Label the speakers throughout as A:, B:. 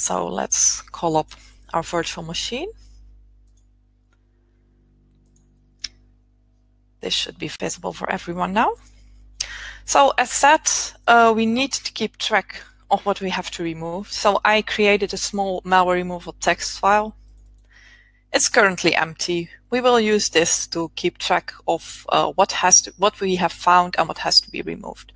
A: So let's call up our virtual machine. This should be visible for everyone now. So as said, we need to keep track of what we have to remove. So I created a small malware removal text file. It's currently empty. We will use this to keep track of what we have found and what has to be removed.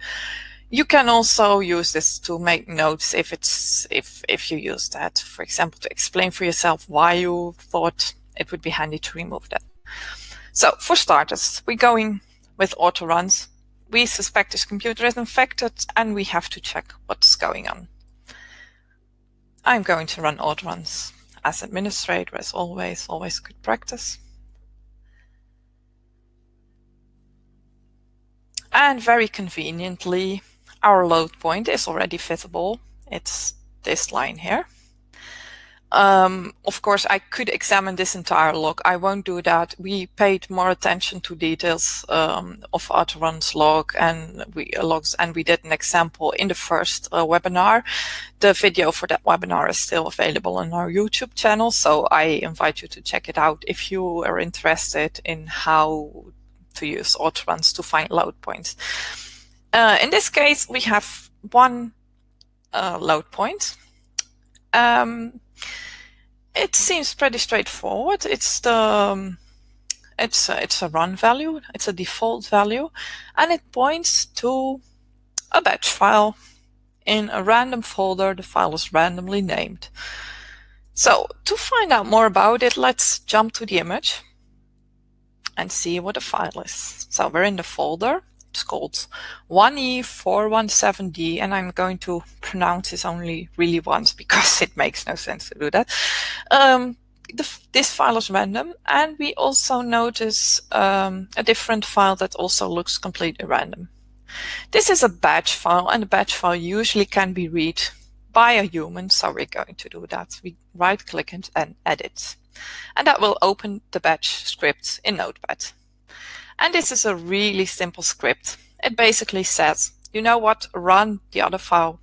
A: You can also use this to make notes if you use that, for example, to explain for yourself why you thought it would be handy to remove that. So for starters, we're going with auto runs. We suspect this computer is infected and we have to check what's going on. I'm going to run auto runs as administrator, as always good practice. And very conveniently, our load point is already visible. It's this line here. Of course, I could examine this entire log. I won't do that. We paid more attention to details of autorun's log and logs, and we did an example in the first webinar. The video for that webinar is still available on our YouTube channel, so I invite you to check it out if you are interested in how to use autoruns to find load points. In this case, we have one load point. It seems pretty straightforward. It's a run value. It's a default value, and it points to a batch file in a random folder. The file is randomly named. So to find out more about it, let's jump to the image and see what the file is. So we're in the folder. It's called 1E417D, and I'm going to pronounce this only really once because it makes no sense to do that. This file is random, and we also notice a different file that also looks completely random. This is a batch file, and a batch file usually can be read by a human, so we're going to do that. We right-click it and edit, and that will open the batch script in Notepad. And this is a really simple script. It basically says, you know what, run the other file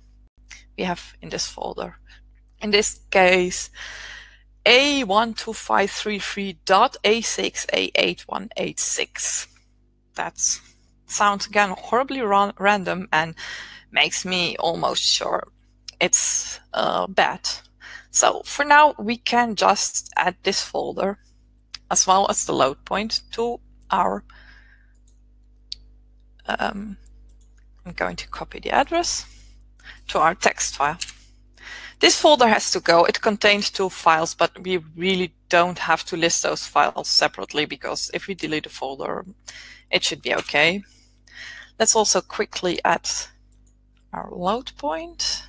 A: we have in this folder. In this case, A12533.A6A8186. That sounds again horribly random and makes me almost sure it's bad. So for now, we can just add this folder as well as the load point to our I'm going to copy the address to our text file. This folder has to go. It contains 2 files, but we really don't have to list those files separately because if we delete a folder, it should be okay. Let's also quickly add our load point.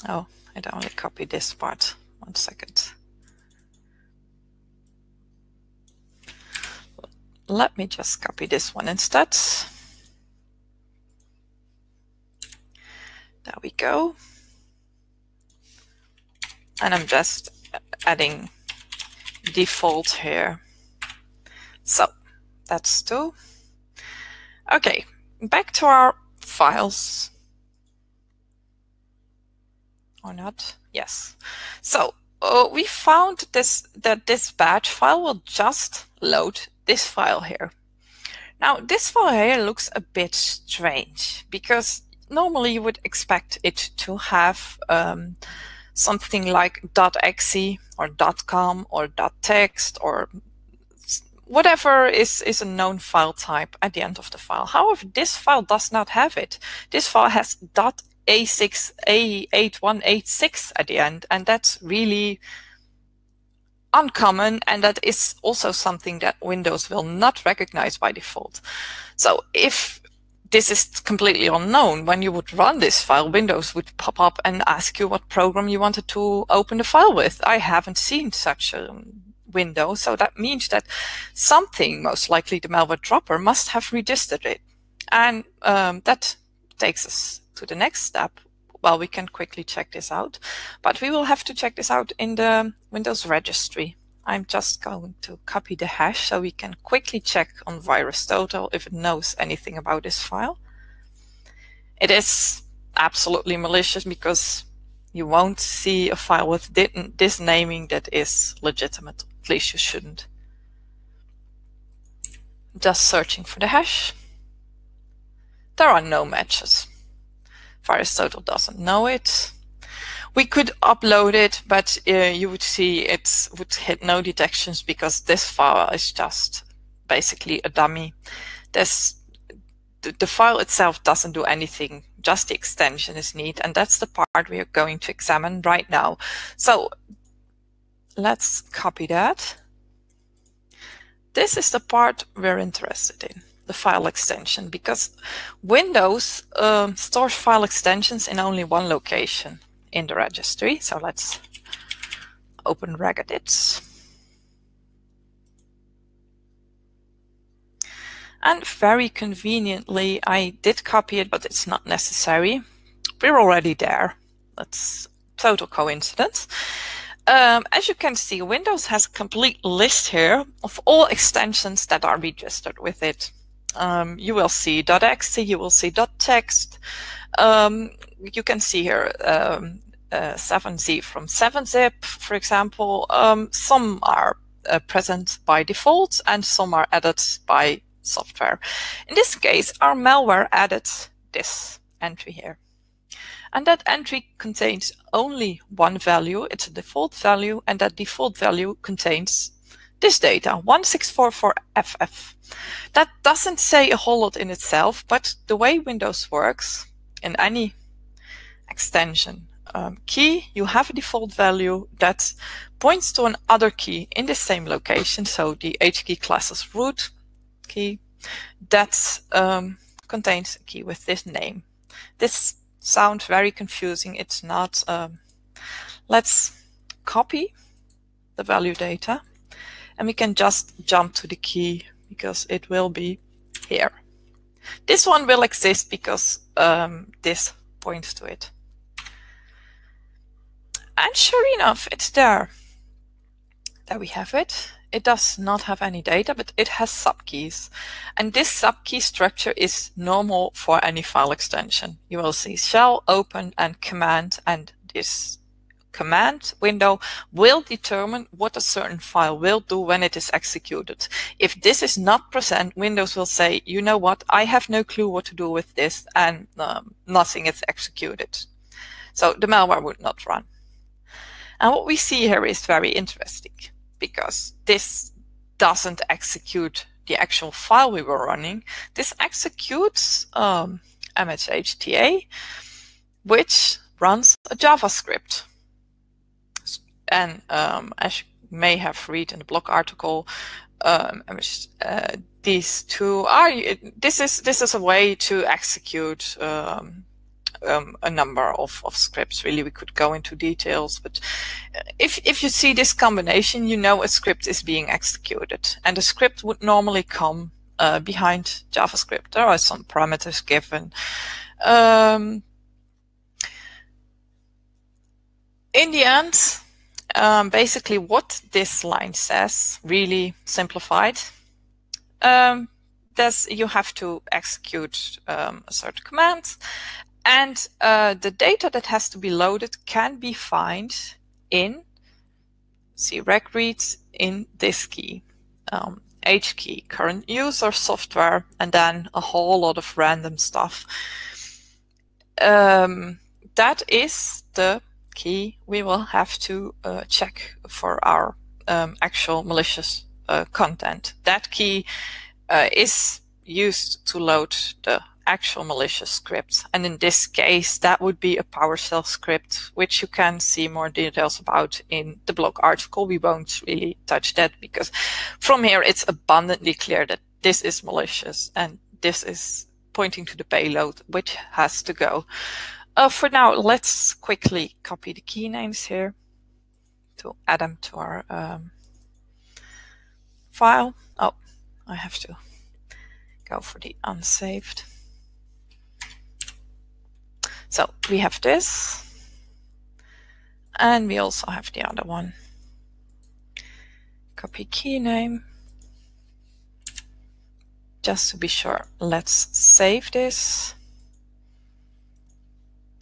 A: Oh, I'd only copy this part. 1 second. Let me just copy this one instead. There we go. And I'm just adding default here. So that's 2. Okay, back to our files. Or not? Yes. So we found that this batch file will just load this file here. Now this file here looks a bit strange because normally you would expect it to have something like .exe or .com or .text or whatever is a known file type at the end of the file. However, this file does not have it. This file has .A6A8186 at the end, and that's really uncommon, and that is also something that Windows will not recognize by default. So if this is completely unknown, when you would run this file, Windows would pop up and ask you what program you wanted to open the file with. I haven't seen such a window, so that means that something, most likely the malware dropper, must have registered it. And that takes us to the next step. Well, we can quickly check this out, but we will have to check this out in the Windows registry. I'm just going to copy the hash so we can quickly check on VirusTotal if it knows anything about this file. It is absolutely malicious because you won't see a file with this naming that is legitimate. At least you shouldn't. Just searching for the hash. There are no matches. VirusTotal doesn't know it. We could upload it, but you would see it would hit no detections because this file is just basically a dummy. The file itself doesn't do anything, just the extension is neat, and that's the part we are going to examine right now. So let's copy that. This is the part we're interested in, the file extension, because Windows stores file extensions in only one location in the registry. So let's open regedits. And very conveniently, I did copy it, but it's not necessary. We're already there. That's total coincidence. As you can see, Windows has a complete list here of all extensions that are registered with it. You will see .exe, you will see .text. You can see here 7z from 7zip, for example. Some are present by default and some are added by software. In this case, our malware added this entry here. And that entry contains only one value. It's a default value, and that default value contains this data, 1644FF. That doesn't say a whole lot in itself, but the way Windows works, in any extension key, you have a default value that points to another key in the same location. So the HKey class's root key that contains a key with this name. This sounds very confusing. It's not. Let's copy the value data, and we can just jump to the key because it will be here. This one will exist because this points to it. And sure enough, it's there. There we have it. It does not have any data, but it has subkeys. And this subkey structure is normal for any file extension. You will see shell, open, and command, and this command window will determine what a certain file will do when it is executed. If this is not present, Windows will say, you know what, I have no clue what to do with this, and nothing is executed. So the malware would not run. And what we see here is very interesting, because this doesn't execute the actual file we were running. This executes MHHTA, which runs a JavaScript. And as you may have read in the blog article, these two are. This is a way to execute a number of scripts. Really, we could go into details, but if you see this combination, you know a script is being executed, and the script would normally come behind JavaScript. There are some parameters given. In the end, basically what this line says, really simplified, you have to execute a certain command, and the data that has to be loaded can be found in, regread in this key, HKey, current user, software, and then a whole lot of random stuff. That is the key we will have to check for our actual malicious content. That key is used to load the actual malicious script, and in this case that would be a PowerShell script, which you can see more details about in the blog article. We won't really touch that because from here it's abundantly clear that this is malicious and this is pointing to the payload, which has to go. For now, let's quickly copy the key names here to add them to our file. Oh, I have to go for the unsaved. So we have this, and we also have the other one. copy key name. Just to be sure, let's save this.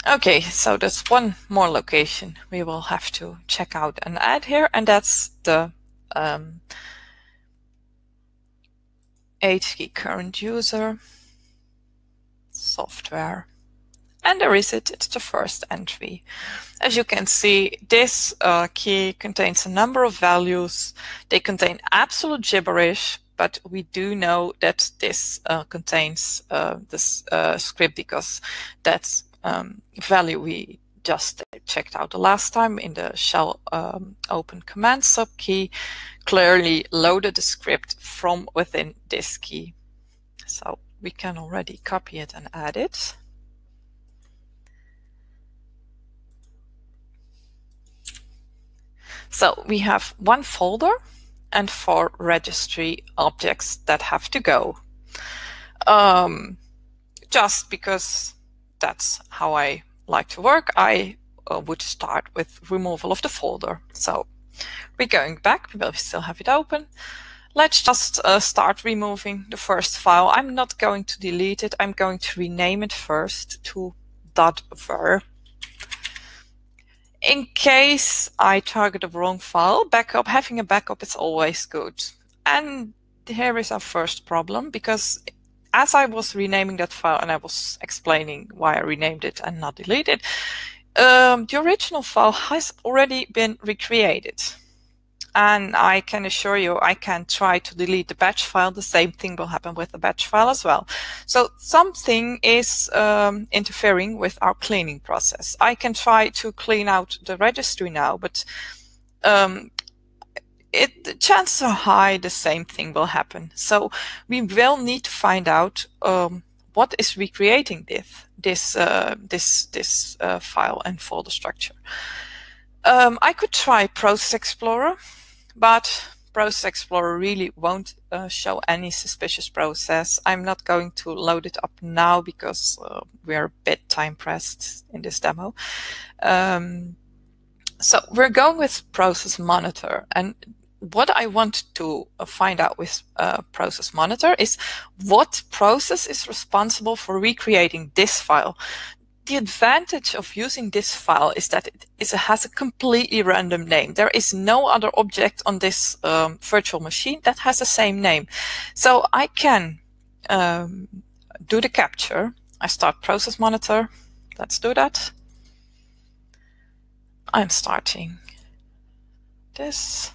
A: Okay, so there's one more location we will have to check out and add here, and that's the 8 key current user software. And there is it, it's the first entry. As you can see, this key contains a number of values. They contain absolute gibberish, but we do know that this contains this script because that's value we just checked out the last time in the shell open command subkey clearly loaded the script from within this key. So we can already copy it and add it. So we have one folder and 4 registry objects that have to go. Just because that's how I like to work, I would start with removal of the folder. So we're going back, but we still have it open. Let's just start removing the first file. I'm not going to delete it. I'm going to rename it first to .ver. In case I target the wrong file, having a backup is always good. And here is our first problem, because as I was renaming that file and I was explaining why I renamed it and not deleted, the original file has already been recreated. And I can assure you, I can try to delete the batch file. The same thing will happen with the batch file as well. So something is interfering with our cleaning process. I can try to clean out the registry now, but the chances are high the same thing will happen. So we will need to find out what is recreating this file and folder structure. I could try Process Explorer, but Process Explorer really won't show any suspicious process. I'm not going to load it up now because we're a bit time pressed in this demo. So we're going with Process Monitor, and what I want to find out with Process Monitor is what process is responsible for recreating this file. The advantage of using this file is that it has a completely random name. There is no other object on this virtual machine that has the same name. So I can do the capture. I start Process Monitor. Let's do that. I'm starting this.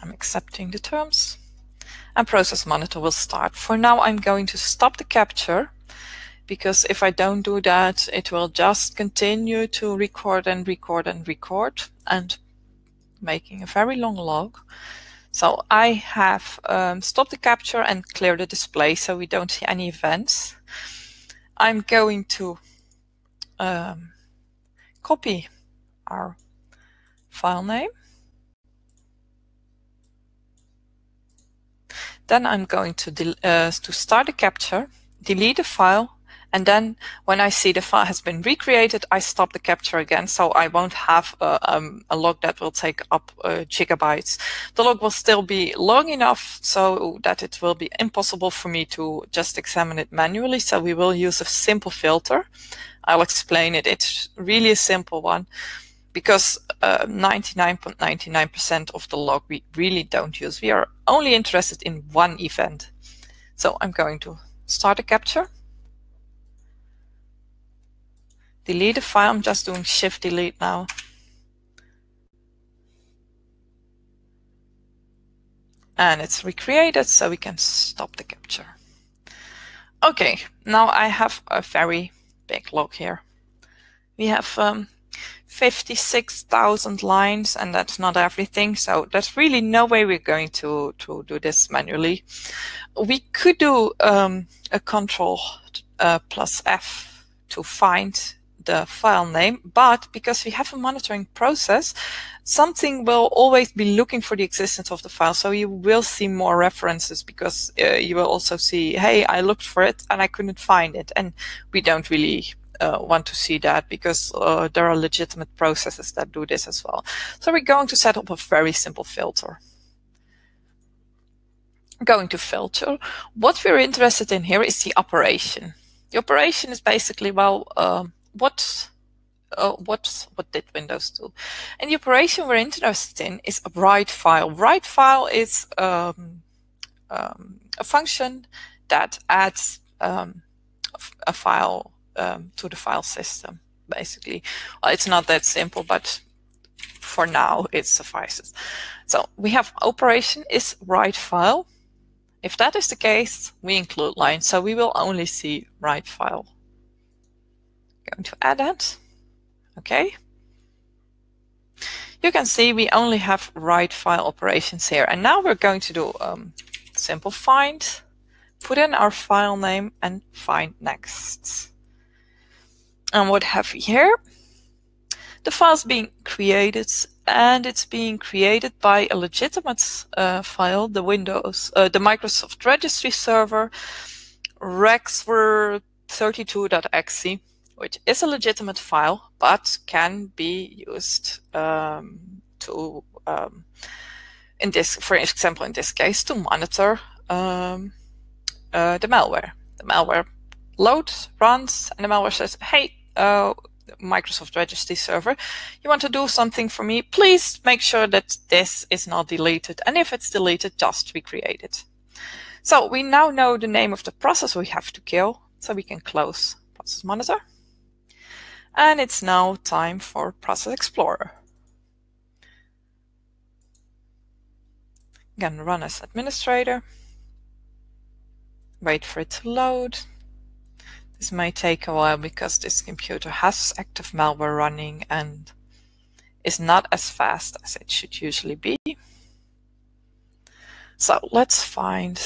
A: I'm accepting the terms. And Process Monitor will start. For now, I'm going to stop the capture, because if I don't do that, it will just continue to record and record and record and making a very long log. So I have stopped the capture and cleared the display so we don't see any events. I'm going to copy our file name. Then I'm going to start the capture, delete the file, and then when I see the file has been recreated, I stop the capture again, so I won't have a log that will take up gigabytes. The log will still be long enough so that it will be impossible for me to just examine it manually, so we will use a simple filter. I'll explain it. It's really a simple one, because 99.99% of the log we really don't use. We are only interested in one event. So I'm going to start a capture. Delete the file. I'm just doing Shift Delete now. And it's recreated, so we can stop the capture. Okay, now I have a very big log here. We have 56,000 lines, and that's not everything, so there's really no way we're going to do this manually. We could do a Control plus F to find the file name, but because we have a monitoring process, something will always be looking for the existence of the file. So you will see more references, because you will also see, hey, I looked for it and I couldn't find it, and we don't really want to see that, because there are legitimate processes that do this as well. So we're going to set up a very simple filter. I'm going to filter. What we're interested in here is the operation. The operation is basically, well, what did Windows do? And the operation we're interested in is a write file. Write file is a function that adds a file to the file system, basically. Well, it's not that simple, but for now it suffices. So we have operation is write file. If that is the case, we include line, so we will only see write file. Going to add that. Okay. You can see we only have write file operations here. And now we're going to do simple find, put in our file name and find next. And what have we here? The file's being created, and it's being created by a legitimate file, the Microsoft registry server, registry32.exe, which is a legitimate file, but can be used for example, in this case, to monitor the malware. The malware loads, runs, and the malware says, hey, Microsoft registry server, you want to do something for me? Please make sure that this is not deleted. And if it's deleted, just recreate it. So we now know the name of the process we have to kill, so we can close Process Monitor. And it's now time for Process Explorer. Again, run as administrator. Wait for it to load. This may take a while because this computer has active malware running and is not as fast as it should usually be. So let's find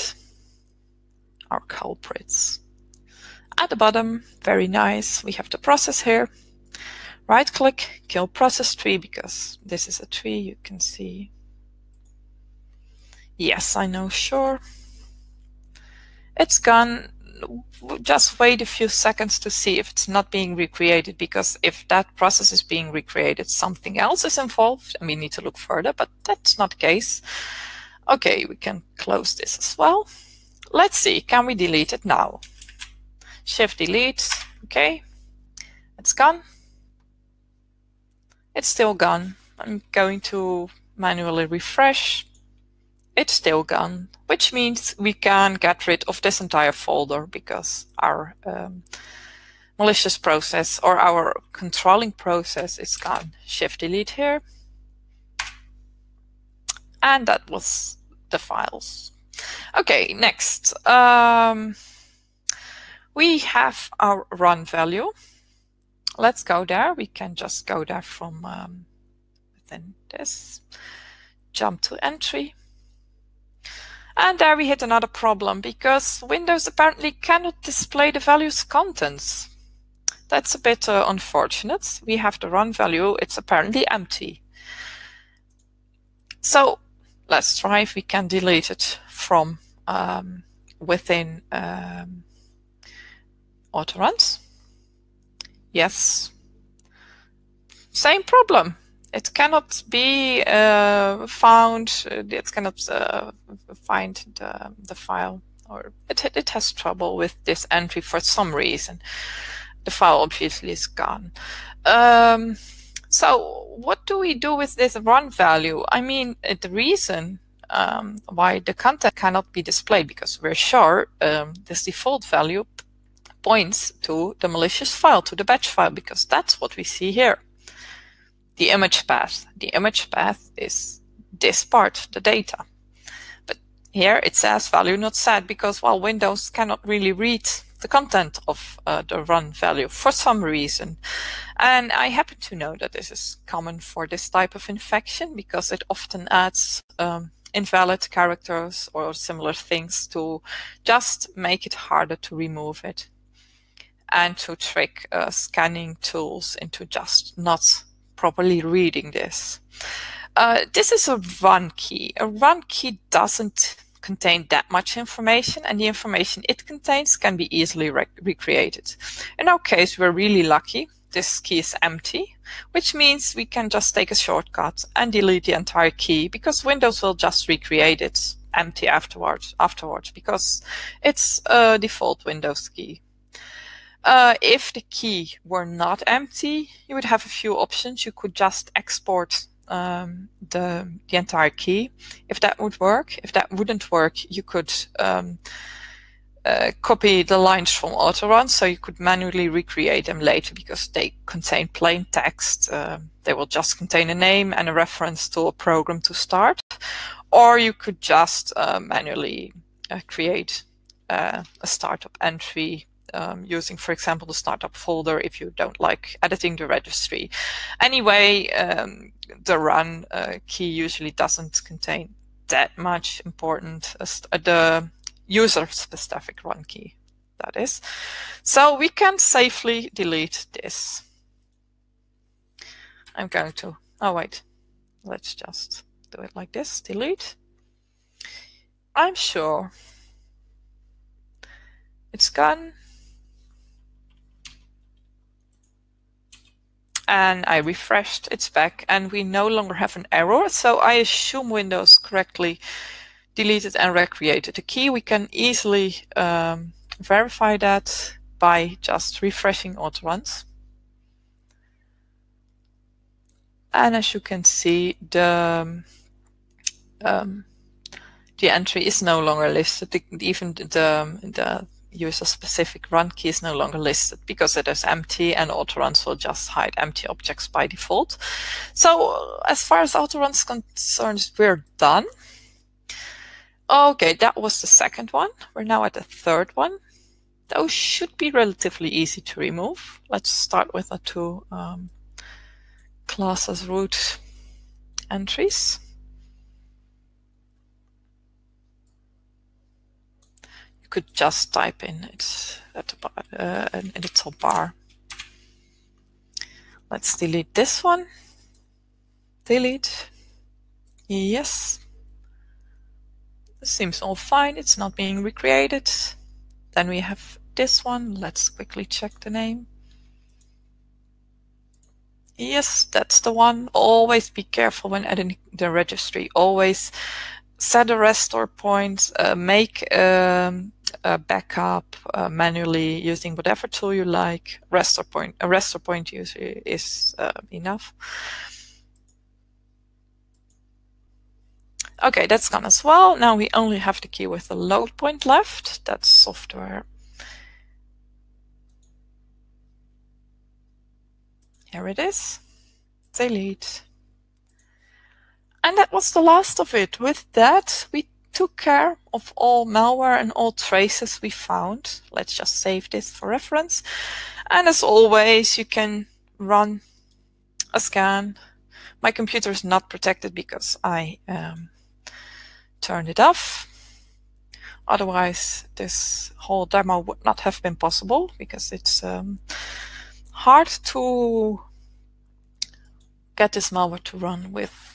A: our culprits. At the bottom, very nice, we have the process here. Right click, kill process tree, because this is a tree, you can see. Yes, I know, sure. It's gone. Just wait a few seconds to see if it's not being recreated, because if that process is being recreated, something else is involved and we need to look further, but that's not the case. Okay, we can close this as well. Let's see, can we delete it now? Shift delete, okay, it's gone. It's still gone. I'm going to manually refresh. It's still gone, which means we can get rid of this entire folder because our malicious process or our controlling process is gone. Shift delete here. And that was the files. Okay, next. We have our run value. Let's go there. We can just go there from within this. Jump to entry. And there we hit another problem because Windows apparently cannot display the value's contents. That's a bit unfortunate. We have the run value, it's apparently empty. So let's try if we can delete it from within autoruns. Yes. Same problem. It cannot be found. It cannot find the file, or it has trouble with this entry for some reason. The file obviously is gone. So what do we do with this run value? I mean, the reason why the content cannot be displayed, because we're sure this default value points to the malicious file, to the batch file, because that's what we see here. The image path. The image path is this part, the data. But here it says value not set because, well, Windows cannot really read the content of the run value for some reason. And I happen to know that this is common for this type of infection because it often adds invalid characters or similar things to just make it harder to remove it and to trick scanning tools into just not properly reading this. This is a run key. A run key doesn't contain that much information, and the information it contains can be easily recreated. In our case, we're really lucky. This key is empty, which means we can just take a shortcut and delete the entire key, because Windows will just recreate it empty afterwards because it's a default Windows key. If the key were not empty, you would have a few options. You could just export the entire key, if that would work. If that wouldn't work, you could copy the lines from autorun, so you could manually recreate them later because they contain plain text. They will just contain a name and a reference to a program to start. Or you could just manually create a startup entry using, for example, the startup folder if you don't like editing the registry. Anyway, the run key usually doesn't contain that much important, the user-specific run key, that is. So we can safely delete this. I'm going to, oh wait, let's just do it like this, delete. I'm sure it's gone. And I refreshed, it's back, and we no longer have an error. So I assume Windows correctly deleted and recreated the key. We can easily verify that by just refreshing autoruns. And as you can see, the entry is no longer listed. Even the user-specific run key is no longer listed because it is empty, and autoruns will just hide empty objects by default. So as far as autoruns concerned, we're done. Okay, that was the second one. We're now at the third one. Those should be relatively easy to remove. Let's start with the two class as root entries. You could just type in it at the top bar. Let's delete this one. Delete. Yes. Seems all fine. It's not being recreated. Then we have this one. Let's quickly check the name. Yes, that's the one. Always be careful when editing the registry. Always set a restore point, make a backup manually using whatever tool you like. A restore point usually is enough. Okay, that's gone as well. Now we only have the key with the load point left. That's software. Here it is. Delete. And that was the last of it. With that, we took care of all malware and all traces we found. Let's just save this for reference. And as always, you can run a scan. My computer is not protected because I turned it off. Otherwise, this whole demo would not have been possible because it's hard to get this malware to run with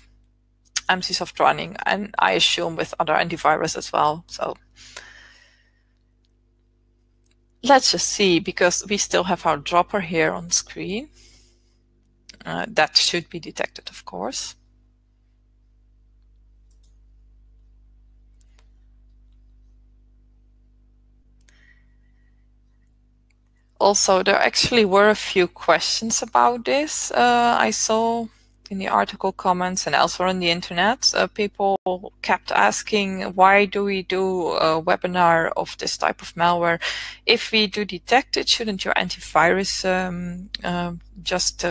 A: Emsisoft running, and I assume with other antivirus as well. So let's just see, because we still have our dropper here on screen. That should be detected, of course. Also, there actually were a few questions about this. I saw in the article comments and elsewhere on the internet, people kept asking, why do we do a webinar of this type of malware? If we do detect it, shouldn't your antivirus just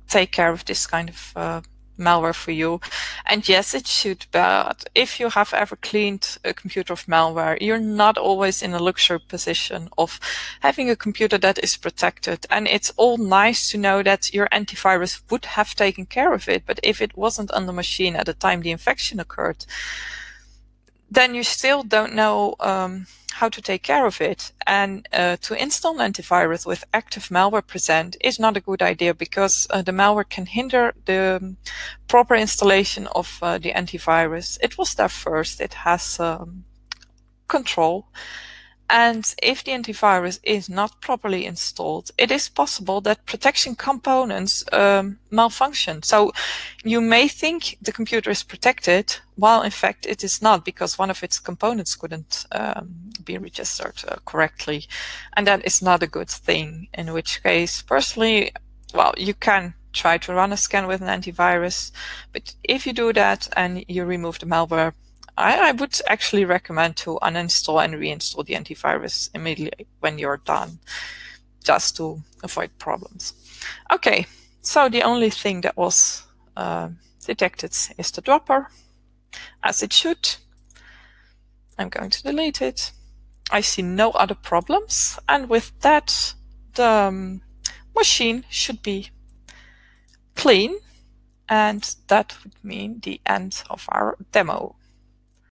A: take care of this kind of malware for you? And yes, it should, but if you have ever cleaned a computer of malware, you're not always in a luxury position of having a computer that is protected. And it's all nice to know that your antivirus would have taken care of it, but if it wasn't on the machine at the time the infection occurred, then you still don't know how to take care of it. And to install an antivirus with active malware present is not a good idea, because the malware can hinder the proper installation of the antivirus. It was there first, it has control. And if the antivirus is not properly installed, it is possible that protection components malfunction. So you may think the computer is protected, while in fact it is not, because one of its components couldn't be registered correctly. And that is not a good thing, in which case, personally, well, you can try to run a scan with an antivirus, but if you do that and you remove the malware, I would actually recommend to uninstall and reinstall the antivirus immediately when you're done, just to avoid problems. Okay, so the only thing that was detected is the dropper, as it should. I'm going to delete it. I see no other problems, and with that, the machine should be clean, and that would mean the end of our demo.